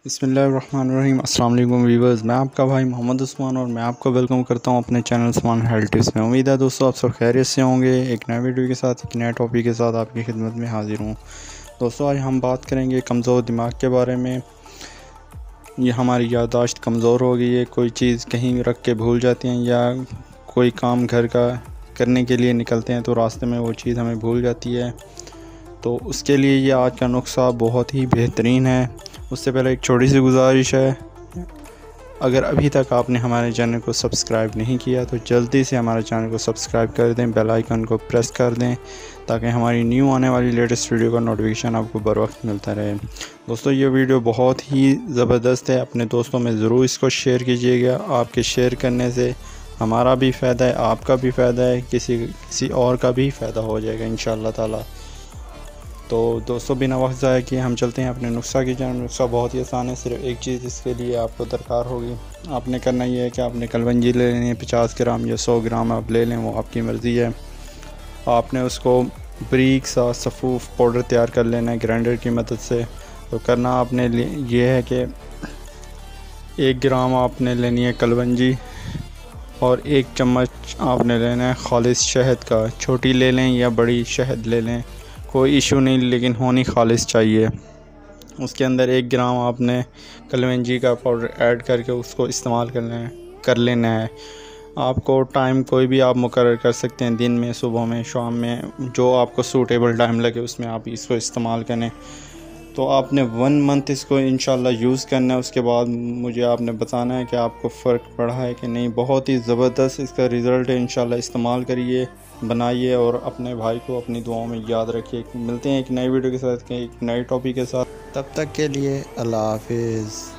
बिस्मिल्लाहिर्रहमानिर्रहीम। अस्सलाम वालेकुम व्यूअर्स, मैं आपका भाई मोहम्मद उस्मान और मैं आपको वेलकम करता हूं अपने चैनल उस्मान हेल्थ टिप्स में। उम्मीद है दोस्तों आप सब खैरियत से होंगे। एक नए वीडियो के साथ एक नए टॉपिक के साथ आपकी खिदमत में हाजिर हूं। दोस्तों आज हम बात करेंगे कमज़ोर दिमाग के बारे में। ये हमारी याददाश्त कमज़ोर हो गई है, कोई चीज़ कहीं रख के भूल जाते हैं या कोई काम घर का करने के लिए निकलते हैं तो रास्ते में वो चीज़ हमें भूल जाती है। तो उसके लिए ये आज का नुस्खा बहुत ही बेहतरीन है। उससे पहले एक छोटी सी गुजारिश है, अगर अभी तक आपने हमारे चैनल को सब्सक्राइब नहीं किया तो जल्दी से हमारे चैनल को सब्सक्राइब कर दें, बेल आइकन को प्रेस कर दें ताकि हमारी न्यू आने वाली लेटेस्ट वीडियो का नोटिफिकेशन आपको बर वक्त मिलता रहे। दोस्तों ये वीडियो बहुत ही ज़बरदस्त है, अपने दोस्तों में ज़रूर इसको शेयर कीजिएगा। आपके शेयर करने से हमारा भी फ़ायदा है, आपका भी फ़ायदा है, किसी और का भी फ़ायदा हो जाएगा इंशाअल्लाह ताला। तो दोस्तों बिना वक्त ज़ाया किए हम चलते हैं अपने नुस्खा की जानब। नुस्खा बहुत ही आसान है, सिर्फ एक चीज़ इसके लिए आपको दरकार होगी। आपने करना ये है कि आपने कलवंजी ले लेनी है, 50 ग्राम या 100 ग्राम आप ले लें, वो आपकी मर्ज़ी है। आपने उसको बारीक सा सफ़ूफ़ पाउडर तैयार कर लेना है ग्राइंडर की मदद से। तो करना आपने ये है कि 1 ग्राम आपने लेनी है कलवंजी और 1 चम्मच आपने लेना है खालिस शहद का। छोटी ले लें या बड़ी शहद ले लें, कोई इशू नहीं, लेकिन होनी खालिस चाहिए। उसके अंदर 1 ग्राम आपने कलवंजी का पाउडर ऐड करके उसको इस्तेमाल कर लेना है। आपको टाइम कोई भी आप मुकर्रर कर सकते हैं, दिन में, सुबह में, शाम में, जो आपको सूटेबल टाइम लगे उसमें आप इसको इस्तेमाल करें। तो आपने 1 मंथ इसको इंशाल्लाह यूज़ करना है। उसके बाद मुझे आपने बताना है कि आपको फ़र्क पड़ा है कि नहीं। बहुत ही ज़बरदस्त इसका रिज़ल्ट है। इंशाल्लाह इस्तेमाल करिए, बनाइए और अपने भाई को अपनी दुआओं में याद रखिए। मिलते हैं एक नई वीडियो के साथ, एक नए टॉपिक के साथ। तब तक के लिए अल्लाह हाफिज़।